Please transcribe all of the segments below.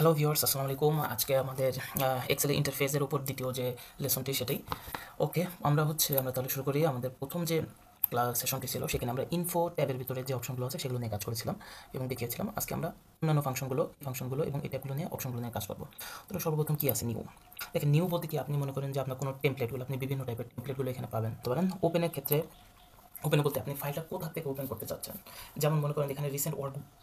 Hello viewers, আসসালামু আলাইকুম। আজকে আমাদের এক্সেল ইন্টারফেসের উপর দ্বিতীয় যে লেসনটি সেটাই। ওকে, আমরা তাহলে শুরু করি। আমাদের প্রথম যে সেশনটি ছিল সেখানে আমরা ইনফো ট্যাবের ভিতরে যে অপশনগুলো আছে সেগুলো নিয়ে কাজ করেছিলাম এবং দেখিয়েছিলাম। আজকে আমরা অন্যান্য ফাংশনগুলো এবং এই ট্যাবগুলো নিয়ে অপশনগুলো নিয়ে কাজ করবো। তো সর্বপ্রথম কি আছে? নিউ। দেখেন, নিউ বলতে কি, আপনি মনে করেন যে আপনার কোনো টেমপ্লেটগুলো, আপনি বিভিন্ন টাইপের টেমপ্লেটগুলো এখানে পাবেন। তো পারেন ওপেনের ক্ষেত্রে ওপেন বলতে আপনি ফাইলটা কোথা থেকে ওপেন করতে চাচ্ছেন। যেমন মনে করেন এখানে রিসেন্ট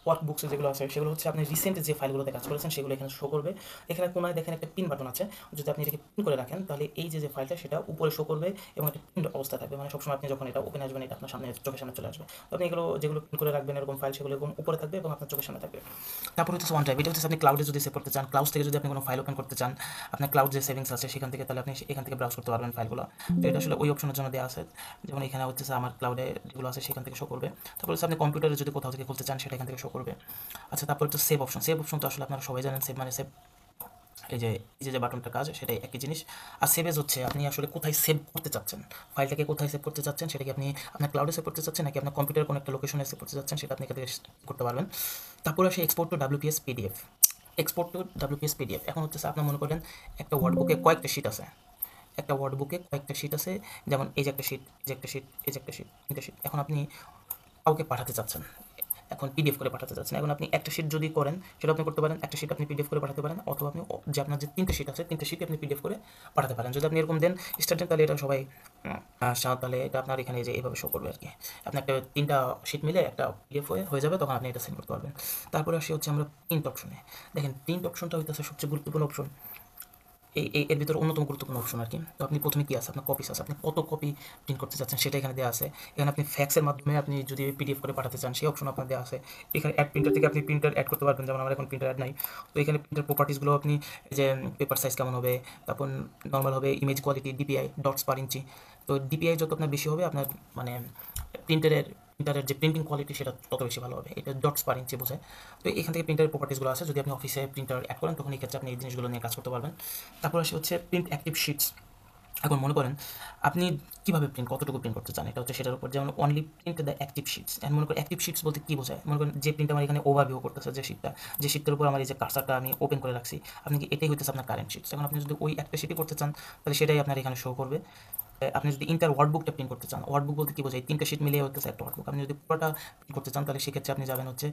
ওয়ার্কবুকসে যেগুলো আছে সেগুলো হচ্ছে আপনি রিসেন্ট যে ফাইলগুলোতে কাজ করেছেন সেগুলো এখানে শো করবে। এখানে কোনায় দেখেন একটা পিন বাটন আছে। যদি আপনি এটাকে পিন করে রাখেন তাহলে এই যে ফাইলটা সেটা উপরে শো করবে এবং একটা পিন অবস্থা থাকবে। মানে সবসময় আপনি যখন এটা ওপেন আসবেন এটা আপনার সামনে, চোখের সামনে চলে আসবে। তো আপনি এগুলো যেগুলো পিন করে রাখবেন এরকম ফাইল, সেগুলো এরকম উপরে থাকবে এবং আপনার চোখের সামনে থাকবে। তারপর হচ্ছে ওয়ান ড্রাইভ। এটা হচ্ছে আপনি ক্লাউডে যদি সেভ করতে চান, ক্লাউড থেকে যদি আপনি কোনো ফাইল ওপেন করতে চান, আপনার ক্লাউড যে সেভিংস আছে সেখান থেকে, তাহলে আপনি এখান থেকে ব্রাউজ করতে পারবেন ফাইলগুলো। তো এটা আসলে ওই অপশনের জন্য দেওয়া আছে। যেমন এখানে হচ্ছে আমার ক্লাউডে যেগুলো আছে সেখান থেকে শো করবে। তারপর হচ্ছে আপনি কম্পিউটারে যদি কোথাও থেকে খুলতে চান সেটা এখান থেকে শো করবে। আচ্ছা, তারপর হচ্ছে সেভ অপশন। সেভ অপশন তো আসলে আপনারা সবাই জানেন, সেভ মানে সেভ। এই যে এই যে বাটনটা কাজ, সেটাই একই জিনিস। আর সেভ এজ হচ্ছে আপনি আসলে কোথায় সেভ করতে চাচ্ছেন, ফাইলটাকে কোথায় সেভ করতে চাচ্ছেন, সেটা কি আপনি আপনার ক্লাউডে সেভ করতে চাচ্ছেন নাকি আপনার কম্পিউটার কোনো একটা লোকেশনে সেভ করতে চাচ্ছেন, সেটা আপনি এখান থেকে করতে পারবেন। তারপরে আসে export two WPS PDF. Export two WPS PDF এখন হচ্ছে আপনার মনে করেন একটা ওয়ার্ড বুকে কয়েকটা শিট আছে। একটা ওয়ার্ড বুকে কয়েকটা শিট আছে। যেমন এই যে একটা শিট, এই যে একটা শিট, এই যে একটা শিট, তিনটা শিট। এখন আপনি কাউকে পাঠাতে চাচ্ছেন, এখন পিডিএফ করে পাঠাতে চাচ্ছেন। এখন আপনি একটা শিট যদি করেন সেটা আপনি করতে পারেন, একটা শিট আপনি পিডিএফ করে পাঠাতে পারেন, অথবা আপনি যে আপনার যে তিনটে শিট আছে তিনটে শিট আপনি পিডিএফ করে পাঠাতে পারেন। যদি আপনি এরকম দেন স্টার্ট দেন তাহলে এটা সবাই তাহলে এটা আপনার এখানে যে এইভাবে শো করবে আর কি। আপনি একটা তিনটা শিট মিলে একটা পিডিএফ হয়ে যাবে, তখন আপনি এটা সেন্ড করতে পারবেন। তারপরে আসি হচ্ছে আমরা প্রিন্ট অপশনে। দেখেন, প্রিন্ট অপশনটা হইতেছে সবচেয়ে গুরুত্বপূর্ণ অপশন। এর ভিতরে অন্যতম গুরুত্বপূর্ণ অপশন আর কি। তো আপনি প্রথমে কি আছে, আপনার কপিস আছে, আপনি কত কপি প্রিন্ট করতে চাচ্ছেন সেটা এখানে দেওয়া আছে। এখানে আপনি ফ্যাক্সের মাধ্যমে আপনি যদি পিডিএফ করে পাঠাতে চান সেই অপশন আপনার দেওয়া আছে। এখানে অ্যাড প্রিন্টার থেকে আপনি প্রিন্টার অ্যাড করতে পারবেন, যেমন আমার এখন প্রিন্টার অ্যাড নাই। তো এখানে প্রিন্টার প্রপার্টিসগুলো আপনি, এই যে পেপার সাইজ কেমন হবে, তারপর নর্মাল হবে, ইমেজ কোয়ালিটি, ডিপিআই, ডটস পার ইঞ্চি। তো ডিপিআই যত আপনার বেশি হবে আপনার মানে প্রিন্টারের প্রিন্টারের যে প্রিন্টিং কোয়ালিটি সেটা তত বেশি ভালো হবে। এটা ডটস পার ইঞ্চি বোঝায়। তো এখান থেকে প্রিন্টারের প্রপার্টিসগুলো আছে। যদি আপনি অফিসে প্রিন্টার অ্যাড করেন তখন এই ক্ষেত্রে আপনি এই জিনিসগুলো নিয়ে কাজ করতে পারবেন। তারপর আসে হচ্ছে প্রিন্ট অ্যাক্টিভ শিটস। এখন মনে করেন আপনি কীভাবে প্রিন্ট, কতটুকু প্রিন্ট করতে চান, এটা হচ্ছে সেটার উপর। যেমন only print the active shits. এখন মনে করেন অ্যাক্টিভ শিটস বলতে কী বোঝায়, মনে করেন যে প্রিন্ট আমার এখানে ওভারভিউ করতেছে, যে শিটটার উপর আমার এই যে কার্সারটা আমি ওপেন করে রাখছি, আপনি কি এটাই হইতেছে আপনার কারেন্ট শিটস। এখন আপনি যদি ওই একটা শিটই করতে চান তাহলে সেটাই আপনার এখানে শো করবে। আপনি যদি ইন্টার ওয়ার্ডবুকটা প্রিন্ট করতে চান, ওয়ার্ডবুক বলতে কী বোঝায়, তিনটা শিট মিলিয়ে হচ্ছে একটা ওয়ার্ডবুক। আপনি যদি পুরোটা প্রিন্ট করতে চান তাহলে সেক্ষেত্রে আপনি যাবেন হচ্ছে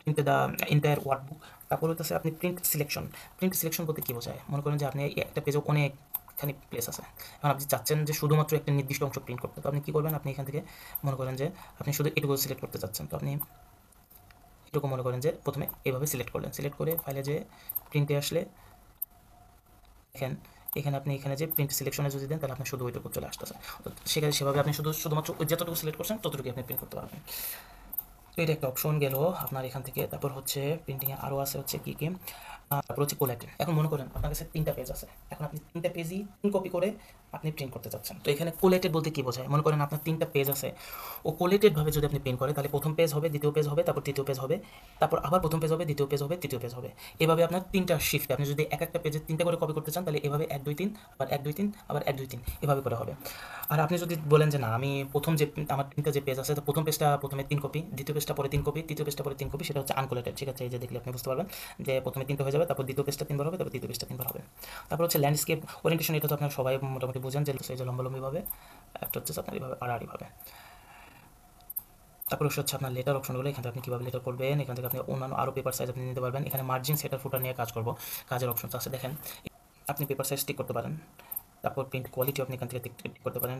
প্রিন্ট দ্য ইন্টায়ার ওয়ার্ডবুক। তারপর হচ্ছে আপনি প্রিন্ট সিলেকশন। প্রিন্ট সিলেকশন বলতে কী বোঝায়, মনে করেন যে আপনি একটা পেজে অনেকখানি প্লেস আছে। এখন আপনি চাচ্ছেন যে শুধুমাত্র একটা নির্দিষ্ট অংশ প্রিন্ট করতে, তো আপনি কী করবেন, আপনি এখান থেকে মনে করেন যে আপনি শুধু এটুকু সিলেক্ট করতে চাচ্ছেন। তো আপনি এটুকু মনে করেন যে প্রথমে এইভাবে সিলেক্ট করলেন, সিলেক্ট করে ফাইলে যে প্রিন্টে আসলে দেখেন এখানে আপনি এখানে যে প্রিন্ট সিলেকশনে যদি দেন তাহলে আপনার শুধু ওইটুকু চলে আসতেছে। তো সেভাবে আপনি শুধুমাত্র ওই যতটুকু সিলেক্ট করছেন ততটুকু আপনি প্রিন্ট করতে পারবেন। তো এটা একটা অপশন গেল আপনার এখান থেকে। তারপর হচ্ছে প্রিন্টিংয়ে আরও আছে হচ্ছে কী কী, তারপর হচ্ছে কোল্যাটেড। এখন মনে করেন আপনার কাছে তিনটা পেজ আছে, এখন আপনি তিনটা পেজই 3 কপি করে আপনি প্রিন্ট করতে চাচ্ছেন। তো এখানে কোলেটেড বলতে কী বোঝায়, মনে করেন আপনার তিনটা পেজ আছে, ও কোলেটেডভাবে যদি আপনি প্রিন্ট করেন তাহলে প্রথম পেজ হবে, দ্বিতীয় পেজ হবে, তারপর তৃতীয় পেজ হবে, তারপর আবার প্রথম পেজ হবে, দ্বিতীয় পেজ হবে, তৃতীয় পেজ হবে। এভাবে আপনার তিনটা শিফটে আপনি যদি একটা পেজে তিনটা করে কপি করতে চান তাহলে এভাবে 1 2 3, আবার 1 2 3, আবার 1 2 3 এভাবে করে হবে। আর আপনি যদি বলেন যে না, আমি প্রথম যে আমার তিনটা যে পেজ আছে, তো প্রথম পেজটা প্রথমে 3 কপি, দ্বিতীয় পেজটা পরে 3 কপি, তৃতীয় পেজটা পরে 3 কপি, সেটা হচ্ছে আনকোলেটেড। ঠিক আছে, এই যে দেখলে আপনি বুঝতে পারবেন যে প্রথমে 3টা হয়ে যাবে, তারপর দ্বিতীয় পেজটা 3বার হবে, তারপর তৃতীয় পেজটা 3বার হবে। তারপর হচ্ছে ল্যান্ডস্কেপ ওরিয়েন্টেশন। এটা তো আপনার সবাই মোটামুটি বোঝেন যে এই যে লম্বালম্বিভাবে, একটা হচ্ছে আপনার এইভাবে আড়াআড়িভাবে। তারপর হচ্ছে আপনার লেটার অপশনগুলো, এখান থেকে আপনি কীভাবে লেটার করবেন, এখান থেকে আপনি অন্যান্য আরও পেপার সাইজ আপনি নিতে পারবেন। এখানে মার্জিন, সেটার ফুটার নিয়ে কাজ করবো, কাজের অপশন আছে দেখেন। আপনি পেপার সাইজ ঠিক করতে পারেন, তারপর প্রিন্ট কোয়ালিটি আপনি এখান থেকে ঠিক করতে পারেন,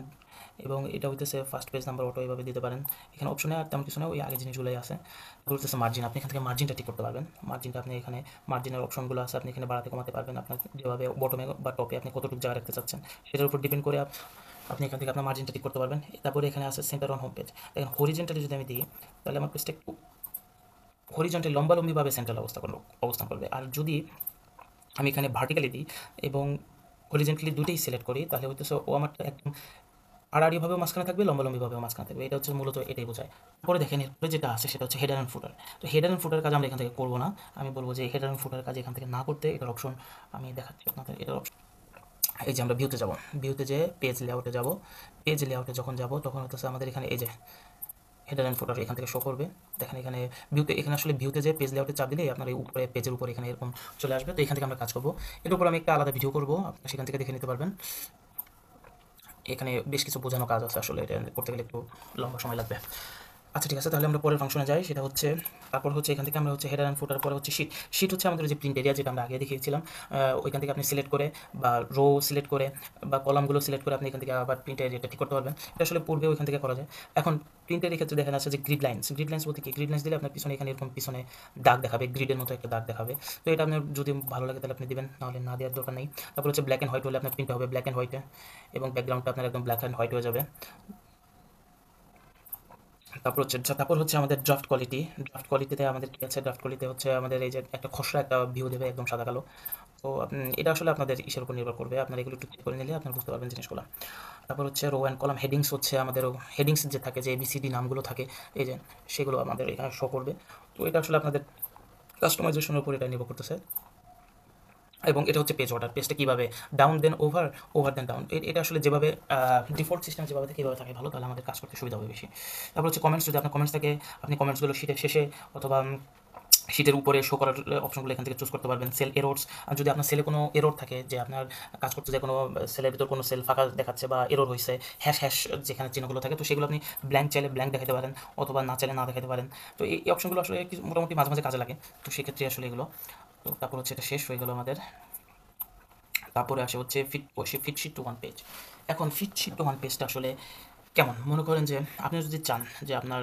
এবং এটা হইতেছে ফার্স্ট পেজ নাম্বার অটো এভাবে দিতে পারেন। এখানে অপশনে আর তেমন কিছু না, ওই আগে জিনিসগুলোই আছে। তারপর হচ্ছে মার্জিন, আপনি এখান থেকে মার্জিনটা ঠিক করতে পারবেন। মার্জিনটা আপনি এখানে মার্জিনের অপশনগুলো আছে, আপনি এখানে বাড়াতে কমাতে পারবেন আপনার যেভাবে বটমে বা টপে আপনি কতটুকু জায়গা রাখতে চাচ্ছেন সেটার উপর ডিপেন্ড করে আপনি এখান থেকে আপনার মার্জিনটা ঠিক করতে পারবেন। তারপরে এখানে আছে সেন্টার অন হোম পেজ। দেখেন হরিজেন্টালি যদি আমি দিই তাহলে আমার পেজটা একটু হরিজেন্টালি লম্বালম্বিভাবে সেন্টার অবস্থান করবে। আর যদি আমি এখানে ভার্টিক্যালি দিই এবং হরিজেন্টালি দুটোই সিলেক্ট করি তাহলে হইতেছে ও আমার একদম আড়াআড়িভাবেও মাঝখানে থাকবে, লম্বালম্বিভাবেও মাঝখানে থাকবে। এটা হচ্ছে মূলত এটাই বোঝায়। পরে দেখেন এরপরে যেটা আছে সেটা হচ্ছে হেডার অ্যান্ড ফুটার। তো হেডার অ্যান্ড ফুটার কাজ আমরা এখান থেকে করবো না। আমি বলবো যে হেডার অ্যান্ড ফুটার কাজ এখান থেকে না করতে এটার অপশন আমি দেখাচ্ছি আপনাদের। এটার অপশন এই যে আমরা ভিউতে যাব, ভিউতে যে পেজ লেআউটে যাব, পেজ লেআউটে যখন যাব তখন হচ্ছে আমাদের এখানে এই যে হেডার অ্যান্ড ফুটার এখান থেকে শো করবে। দেখেন এখানে ভিউতে, এখানে আসলে ভিউতে যে পেজ লেআউটে চাপ দিলে আপনার এই উপরে পেজের উপরে এখানে এরকম চলে আসবে। তো এখান থেকে আমরা কাজ করবো। এর উপর আমি একটা আলাদা ভিডিও করবো, আপনারা সেখান থেকে দেখে নিতে পারবেন। এখানে বেশ কিছু বোঝানো কাজ আছে, আসলে এটা করতে গেলে একটু লম্বা সময় লাগবে। আচ্ছা ঠিক আছে, তাহলে আমরা পরের ফাংশনে যাই। সেটা হচ্ছে তারপর হচ্ছে এখান থেকে আমরা হচ্ছে হেডার অ্যান্ড ফুটার, পরে হচ্ছে শিট। শিট হচ্ছে আমাদের যে প্রিন্ট এরিয়া, যেটা আমরা আগে দেখিয়েছিলাম। ওইখান থেকে আপনি সিলেক্ট করে বা রো সিলেক্ট করে বা কলামগুলো সিলেক্ট করে আপনি এখান থেকে আবার প্রিন্ট এরিয়াটা ঠিক করতে পারবেন। এটা আসলে পূর্বে ওইখান থেকে করা যায়। এখন প্রিন্টের ক্ষেত্রে দেখা যাচ্ছে যে গ্রিড লাইন্স। গ্রিড লাইন্স বলতে কি, গ্রিড লাইন্স দিলে আপনার পিছনে এখানে এরকম পিছনে দাগ দেখাবে, গ্রিডের মতো একটা দাগ দেখাবে। তো এটা আপনার যদি ভালো লাগে তাহলে আপনি দিবেন, নাহলে না দেওয়ার দরকার নেই। তারপর হচ্ছে ব্ল্যাক অ্যান্ড হোয়াইট হলে আপনার প্রিন্ট হবে ব্ল্যাক অ্যান্ড হোয়াইটে, এবং ব্যাকগ্রাউন্ডটা আপনার একদম ব্ল্যাক অ্যান্ড হোয়াইট হয়ে যাবে। তারপর হচ্ছে আমাদের ড্রাফট কোয়ালিটি। ড্রাফট কোয়ালিটিতে আমাদের কী আছে, ড্রাফট কোয়ালিটি হচ্ছে আমাদের এই যে একটা খসড়া একটা ভিউ দেবে একদম সাদা কালো। তো এটা আসলে আপনাদের ইসের উপর নির্ভর করবে, আপনারা এগুলো একটু চেক করে নিলে আপনারা বুঝতে পারবেন জিনিসগুলো। তারপর হচ্ছে রো অ্যান্ড কলাম হেডিংস হচ্ছে আমাদের হেডিংস যে থাকে, যে এবিসিডি নামগুলো থাকে এই যে, সেগুলো আমাদের এখানে শো করবে। তো এটা আসলে আপনাদের কাস্টমাইজেশনের উপর এটা নির্ভর করতেছে। এবং এটা হচ্ছে পেজ অর্ডার, পেজটা কীভাবে down then over, over then down, এটা আসলে যেভাবে ডিফল্ট সিস্টেম যেভাবে থাকে কীভাবে থাকে ভালো, তাহলে আমাদের কাজ করতে সুবিধা হবে বেশি। তারপর হচ্ছে কমেন্টস, যদি আপনার কমেন্টস থাকে আপনি কমেন্টসগুলো শীটের শেষে অথবা শীটের উপরে শো করার অপশনগুলো এখান থেকে চুজ করতে পারবেন। সেল এরোর্স, আর যদি আপনার সেলে কোনো এরোর থাকে, যে আপনার কাজ করতে যে কোনো সেলের ভিতর কোনো সেল ফাঁকা দেখাচ্ছে বা এরোর হয়েছে, হ্যাশ হ্যাশ যেখানে চিহ্নগুলো থাকে, তো সেগুলো আপনি ব্ল্যাঙ্ক চাইলে ব্ল্যাঙ্ক দেখাতে পারেন, অথবা না চাইলে না দেখাতে পারেন। তো এই অপশনগুলো আসলে মোটামুটি মাঝে মাঝে কাজে লাগে। তো সেক্ষেত্রে আসলে এগুলো। তো তারপর হচ্ছে এটা শেষ হয়ে গেলো আমাদের। তারপরে আসে হচ্ছে ফিটশিট টু ওয়ান পেজ। এখন ফিটশিট টু ওয়ান পেজটা আসলে কেমন, মনে করেন যে আপনি যদি চান যে আপনার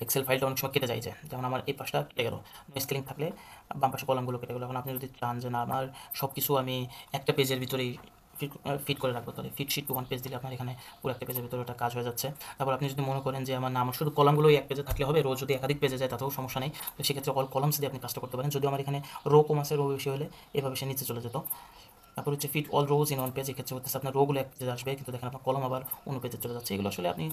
এক্সেল ফাইলটা অনেক সময় কেটে যায়, যে যেমন আমার এই পাশটা কেটে গেলো, স্কেলিং থাকলে বাম পাশে কলামগুলো কেটে গেলো। এখন আপনি যদি চান যে না, আমার সব কিছু আমি একটা পেজের ভিতরেই ফিট করে রাখবো, তাহলে ফিটশিট টু ওয়ান পেজ দিলে আপনার এখানে পুরো একটা পেজের ভিতরে ওটা কাজ হয়ে যাচ্ছে। তারপর আপনি যদি মনে করেন যে আমার না, আমার শুধু কলামগুলোই এক পেজে থাকলে হবে, রোজ যদি একাধিক পেজে যায় তাতেও সমস্যা নেই, তো সেক্ষেত্রে অল কলামস দিয়ে আপনি কাজটা করতে পারেন। যদি আমার এখানে রো কম আছে, রো বেশি হলে এভাবে সে নিচে চলে যেত। তারপর হচ্ছে fit all rows in one page, এক্ষেত্রে হচ্ছে আপনার রোগুলো এক পেজে আসবে, কিন্তু দেখেন আপনার কলম আবার অন্য পেজে চলে যাচ্ছে। এগুলো আসলে আপনি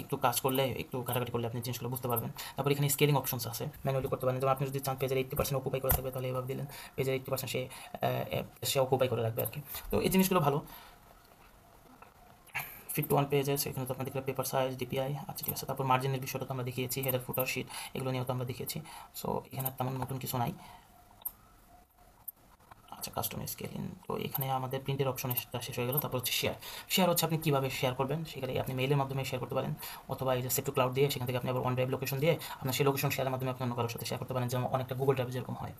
একটু কাজ করলে, একটু ঘাটাঘাটি করলে আপনি জিনিসগুলো বুঝতে পারবেন। তারপর এখানে স্কেলিং অপশনস আছে, ম্যানুয়ালি করতে পারেন। যেমন আপনি যদি চান পেজের 80% অকুপাই করে থাকবে, তাহলে এভাবে দিলেন, পেজের 80% সে অকুপাই করে রাখবে আর কি। তো এই জিনিসগুলো ভালো। ফিট টু ওয়ান পেজে সেখানে তো আপনার দেখলে পেপার সাইজ, ডিপিআই, আচ্ছা ঠিক আছে। তারপর মার্জিনের বিষয়টা তো আমরা দেখিয়েছি, হেডার ফুটার শিট এগুলো নিয়েও তো আমরা দেখিয়েছি। সো এখানে তেমন নতুন কিছু নাই। আচ্ছা, কাস্টম স্কেলিং, তো এখানে আমাদের প্রিন্টের অপশনটা শেষ হয়ে গেল। তারপর হচ্ছে শেয়ার। শেয়ার হচ্ছে আপনি কীভাবে শেয়ার করবেন, সেখানে আপনি মেইলের মাধ্যমে শেয়ার করতে পারেন, অথবা এই যে সেভ টু ক্লাউড দিয়ে সেখান থেকে আপনি আবার অন ড্রাইভ লোকেশন দিয়ে আপনার সেই লোকেশন শেয়ারের মাধ্যমে আপনি অন্য কারোর সাথে শেয়ার করতে পারেন, যেমন অনেকটা গুগল ড্রাইভে যেরকম হয়।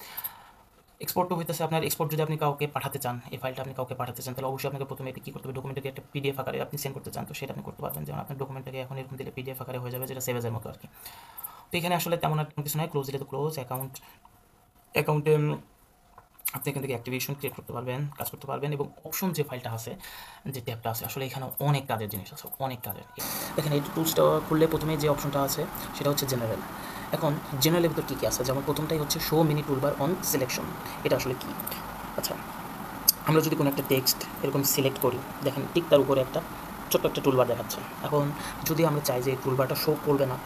এক্সপোর্টও হইতেছে আপনার, এক্সপোর্ট যদি আপনি কাউকে পাঠাতে চান, এই ফাইলটা আপনি কাউকে পাঠাতে চান, তাহলে অবশ্যই আপনাকে প্রথমে এটি কী করতে হবে, ডকুমেন্টটাকে একটা পিডিএফ আকারে আপনি সেন্ড করতে চান, তো সেটা আপনি করতে পারবেন। যেমন আপনার ডকুমেন্টটাকে এখন এরকম দিলে পিডিএফ আকারে হয়ে যাবে, যেটা সেভেজের মতো আর কি। তো এখানে আসলে তেমন আর কিছু নয়, ক্লোজ দিলে তো ক্লোজ। অ্যাকাউন্টে আপনি এখান থেকে অ্যাক্টিভেশন ক্রিয়েট করতে পারবেন, কাজ করতে পারবেন। এবং অপশন যে ফাইলটা আছে, যে ট্যাবটা আছে, আসলে এখানে অনেক কাজের জিনিস আছে, অনেক কাজের। এখানে এই টুলসটা খুললে প্রথমে যে অপশনটা আছে সেটা হচ্ছে জেনারেল। এখন জেনারেলের ভিতর কী কী আছে, যেমন প্রথমটাই হচ্ছে show mini toolbar on selection. এটা আসলে কী? আচ্ছা, আমরা যদি কোনো একটা টেক্সট এরকম সিলেক্ট করি, দেখেন ঠিক তার উপরে একটা ছোট্ট একটা টুলবার দেখাচ্ছে। এখন যদি আমরা চাই যে এই টুলবারটা শো করবে না,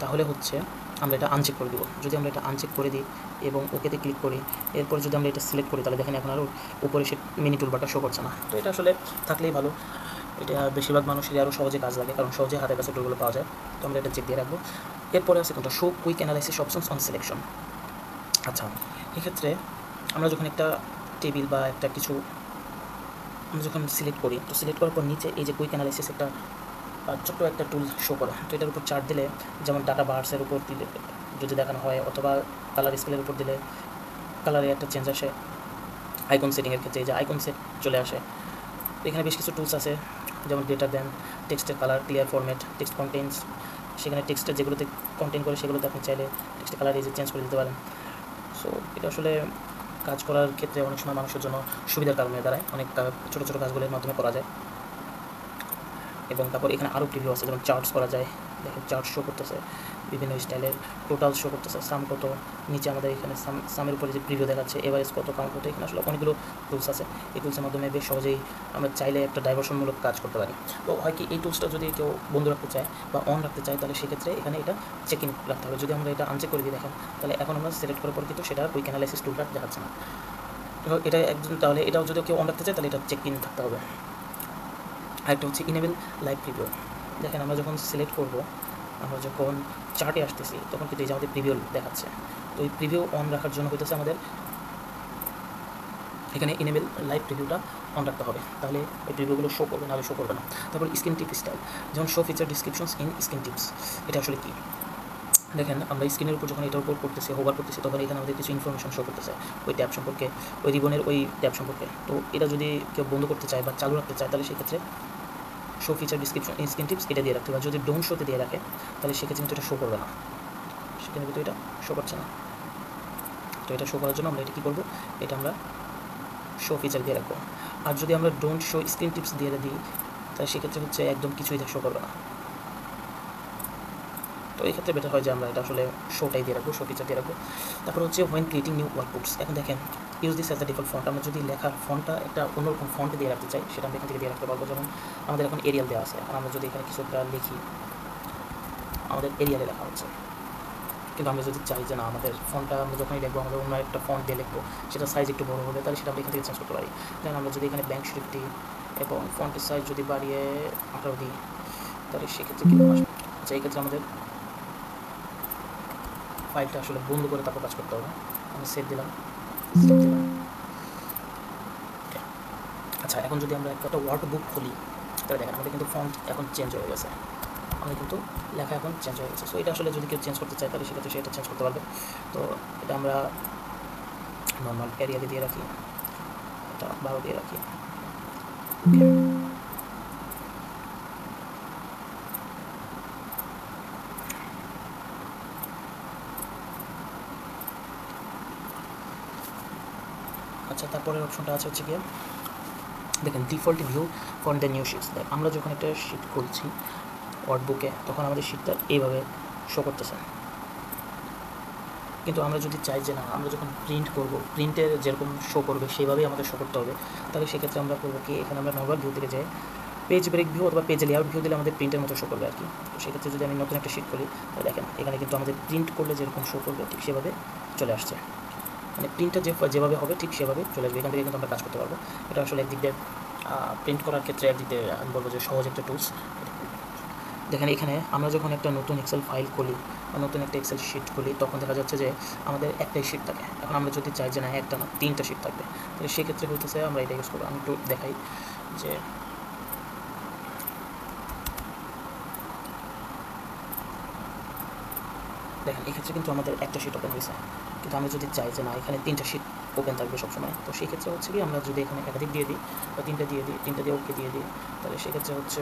তাহলে হচ্ছে আমরা এটা আনচেক করে দিব। যদি আমরা এটা আনচেক করে দিই এবং ওকেতে ক্লিক করি, এরপর যদি আমরা এটা সিলেক্ট করি, তাহলে দেখেন এখন আর উপরে সে মিনি টুলবারটা শো করছে না। তো এটা আসলে থাকলেই ভালো, এটা বেশিরভাগ মানুষেরই আরও সহজে কাজ লাগে, কারণ সহজে হাতের কাছে টুলগুলো পাওয়া যায়। তো আমরা এটা চেক দিয়ে রাখবো। এরপরে আছে কোনটা, show quick analysis options on selection. আচ্ছা, এক্ষেত্রে আমরা যখন একটা টেবিল বা একটা কিছু আমরা যখন সিলেক্ট করি, তো সিলেক্ট করার পর নিচে এই যে কুইক অ্যানালাইসিস একটা ছোট্ট একটা টুল শো করে, তো এটার উপর চার্ট দিলে, যেমন ডাটা বার্সের উপর দিলে যদি দেখানো হয়, অথবা কালার স্কেলের উপর দিলে কালারে একটা চেঞ্জ আসে। আইকন সেটিংয়ের ক্ষেত্রে এই যে আইকন সেট চলে আসে। এখানে বেশ কিছু টুলস আছে, যেমন গ্রেটার দেন, টেক্সটের colour, clear format, text contents, সেখানে টেক্সটের যেগুলোতে কন্টেন্ট করে সেগুলোতে আপনি চাইলে টেক্সটের কালার এই যে চেঞ্জ করে দিতে পারেন। সো এটা আসলে কাজ করার ক্ষেত্রে অনেক সময় মানুষের জন্য সুবিধার কারণে দাঁড়ায়, অনেক ছোটো ছোটো কাজগুলোর মাধ্যমে করা যায়। এবং তারপর এখানে আরও প্রিভিউ আছে, যেমন চার্টস করা যায়, দেখেন চার্ট শো করতেছে বিভিন্ন স্টাইলের, টোটাল শো করতেছে, সাম কত, নিচে আমাদের এখানে সামের উপরে যে প্রিভিউ দেখাচ্ছে, এভারেজ কত, কাউন্ট কত। এখানে আসলে অনেকগুলো টুলস আছে, এই টুলসের মাধ্যমে বেশ সহজেই আমরা চাইলে একটা ডাইভার্সনমূলক কাজ করতে পারি। তো হয় কি, এই টুলসটা যদি কেউ বন্ধ রাখতে চায় বা অন রাখতে চায়, তাহলে সেক্ষেত্রে এখানে এটা চেক ইন রাখতে হবে। যদি আমরা এটা আনচেক করে দিই, দেখেন তাহলে এখন আমরা সিলেক্ট করার পর কিন্তু সেটা কুইক অ্যানালাইসিস টুলটা দেখাচ্ছে না। এটা একজন, তাহলে এটাও যদি কেউ অন রাখতে চায়, তাহলে এটা চেক ইন থাকতে হবে। আরেকটা হচ্ছে ইনেবল লাইভ প্রিভিউ। দেখেন আমরা যখন সিলেক্ট করব, আমরা যখন চার্টে আসতেছি তখন কিন্তু এই যে আমাদের প্রিভিউ দেখাচ্ছে। তো এই প্রিভিউ অন রাখার জন্য হইতেছে আমাদের এখানে ইনেবল লাইভ প্রিভিউটা অন রাখতে হবে, তাহলে ওই প্রিভিউগুলো শো করবে, নাহলে শো করবে না। তারপর স্ক্রিন টিপ স্টাইল, যেমন show feature ডিসক্রিপশনস in screen tips. এটা আসলে কি দেখেন, আমরা স্ক্রিনের উপর যখন এটার উপর করতেছি, হোভার করতেছি, তখন এখানে আমাদের কিছু ইনফরমেশন শো করতেছে ওই ট্যাব সম্পর্কে, ওই রিবনের ওই ট্যাব সম্পর্কে। তো এটা যদি কেউ বন্ধ করতে চায় বা চালু রাখতে চায়, তাহলে সেক্ষেত্রে show feature description screen tips এটা দিয়ে রাখতে হবে। যদি ডোন্ট শোতে দিয়ে রাখে, তাহলে সেক্ষেত্রে কিন্তু এটা শো করবে না, সেখানে কিন্তু এটা শো করছে না। তো এটা শো করার জন্য আমরা এটা কী করবো, এটা আমরা শো ফিচার দিয়ে রাখবো। আর যদি আমরা ডোন্ট শো স্ক্রিন টিপস দিয়ে দিই, তাহলে সেক্ষেত্রে হচ্ছে একদম কিছুই শো করবে না। তো এই ক্ষেত্রে বেটার হয় যে আমরা এটা আসলে শোটাই দিয়ে রাখবো, শো ফিচার দিয়ে রাখবো। তারপর হচ্ছে হোয়েন ক্রিয়েটিং নিউ ওয়ার্কবুকস, এখন দেখেন use this as the default font. আমরা যদি লেখার ফন্টটা একটা অন্যরকম ফন্টে দিয়ে রাখতে চাই, সেটা আমরা এখান থেকে দিয়ে রাখতে পারবো। যেমন আমাদের এখন এরিয়াল দেওয়া আছে, এখন আমরা যদি এখানে কিছু একটা লিখি, আমাদের এরিয়ালে লেখা হচ্ছে, কিন্তু আমরা যদি চাই যে না আমাদের ফন্টটা আমরা যখনই লিখবো আমাদের অন্য একটা ফন্ট দিয়ে লিখবো, সেটা সাইজ একটু বড় হবে, তাহলে সেটা আমরা এখান থেকে চেঞ্জ করতে পারি। যেমন আমরা যদি এখানে ব্যাঙ্ক শিফট দিই এবং ফন্টের সাইজ যদি বাড়িয়ে 18 দিই, তাহলে সেক্ষেত্রে কী আসবে। আচ্ছা, এই ক্ষেত্রে আমাদের ফাইলটা আসলে বন্ধ করে তারপর কাজ করতে হবে। আমি সেভ দিলাম। আচ্ছা, এখন যদি আমরা একটা ওয়ার্ড বুক খুলি, তাহলে দেখেন আমাদের কিন্তু ফন্ট এখন চেঞ্জ হয়ে গেছে, আমাদের কিন্তু লেখা এখন চেঞ্জ হয়ে গেছে। সো এটা আসলে যদি কেউ চেঞ্জ করতে চায়, তাহলে সেক্ষেত্রে সেটা চেঞ্জ করতে পারবে। তো এটা আমরা নর্মাল এরিয়াতে দিয়ে রাখি, এটা 12 দিয়ে রাখি। আচ্ছা, তারপরের অপশনটা আছে হচ্ছে গিয়ে দেখেন default view for the new shits. আমরা যখন একটা শিট খুলছি ওয়ার্ডবুকে, তখন আমাদের শিটটা এইভাবে শো করতেছে। কিন্তু আমরা যদি চাই যে না আমরা যখন প্রিন্ট করব, প্রিন্টের যেরকম শো করবে সেইভাবেই আমাদের শো করতে হবে, তাহলে সেক্ষেত্রে আমরা করবো কি, এখানে আমরা নর্মাল ভিউ থেকে যাই পেজ ব্রেক ভিউ অথবা পেজ লেআউট ভিউ দিলে আমাদের প্রিন্টের মতো শো করবে আর কি। তো সেক্ষেত্রে যদি আমি নতুন একটা শিট করি, তাহলে দেখেন এখানে কিন্তু আমাদের প্রিন্ট করলে যেরকম শো করবে ঠিক সেভাবে চলে আসছে, মানে প্রিন্টটা যেভাবে হবে ঠিক সেভাবে চলে আসবে। এখান থেকে কিন্তু আমরা কাজ করতে পারবো। এটা আসলে একদিক দিয়ে প্রিন্ট করার ক্ষেত্রে একদিক দিয়ে আমি বলবো যে সহজ একটা টুলস। দেখেন এখানে আমরা যখন একটা নতুন এক্সেল ফাইল খুলি বা নতুন একটা এক্সেল শিট খুলি, তখন দেখা যাচ্ছে যে আমাদের একটাই শিট থাকে। এখন আমরা যদি চাই যে না একটা না 3টা শিট থাকবে, তাহলে সেক্ষেত্রে হইতেছে আমরা এটা ইউজ করবো। আমি একটু দেখাই যে দেখেন এক্ষেত্রে কিন্তু আমাদের একটা শিট ওপেন হয়েছে, কিন্তু আমরা যদি চাই যে না এখানে 3টা শিট ওপেন থাকবে সবসময়, তো সেই ক্ষেত্রে হচ্ছে কি আমরা যদি এখানে একাধিক দিয়ে দিই বা 3টা দিয়ে দিই, 3টা দিয়ে ওকে দিয়ে দিই, তাহলে সেক্ষেত্রে হচ্ছে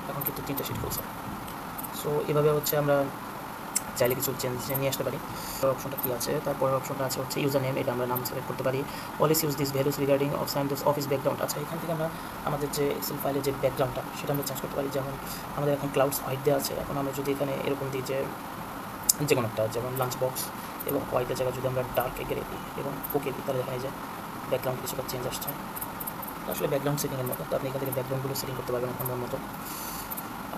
এখন কিন্তু 3টা শিট খুলছে। সো এভাবে হচ্ছে আমরা চাইলে কিছু চেঞ্জ নিয়ে আসতে পারি। অপশনটা কী আছে, তারপরের অপশনটা আছে হচ্ছে ইউজার নেম, এটা আমরা নাম সিলেক্ট করতে পারি। Always use this values regarding of sign this office background. আচ্ছা, এখান থেকে আমরা আমাদের যে এক্সেল ফাইলের যে ব্যাকগ্রাউন্ডটা সেটা আমরা চেঞ্জ করতে পারি। যেমন আমাদের এখন ক্লাউডস হোয়াইট দেওয়া আছে, এখন আমরা যদি এখানে এরকম দিই যে কোনো একটা, যেমন লাঞ্চ বক্স এবং হোয়াইটের জায়গায় যদি আমরা ডার্ক গ্রে দিই এবং ওকে দিই, তাহলে এখানে যে ব্যাকগ্রাউন্ড কিছুটা চেঞ্জ আসছে। আসলে ব্যাকগ্রাউন্ড সেটিংয়ের মতো, তো আপনি এখান থেকে ব্যাকগ্রাউন্ডগুলো সেটিং করতে পারবেন আপনার মতো।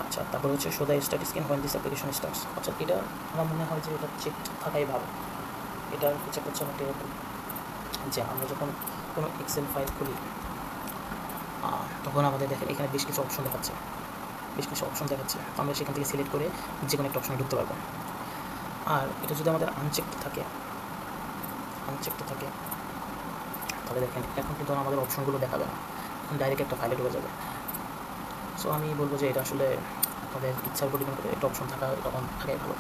আচ্ছা, তারপর হচ্ছে show the statistics when this application starts. আচ্ছা, এটা আমার মনে হয় যে এটা চেক থাকাই ভালো। এটার চেক হচ্ছে অনেকটা এরকম যে আমরা যখন কোনো এক্সেল ফাইল খুলি, তখন আমাদের দেখেন এখানে বেশ কিছু অপশন দেখাচ্ছে, আমরা সেখান থেকে সিলেক্ট করে যে কোনো একটা অপশনে ঢুকতে পারবো। আর এটা যদি আমাদের আনচেকড থাকে, তাহলে দেখেন এখন কিন্তু আমাদের অপশনগুলো দেখাবে না, এখন ডাইরেক্ট একটা ফাইলে ঢুকে যাবে। সো আমি বলবো যে এটা আসলে আমাদের ইচ্ছার উপর ডিপেন্ড করে, একটা অপশন থাকা এটা অন থাকাই ভালো।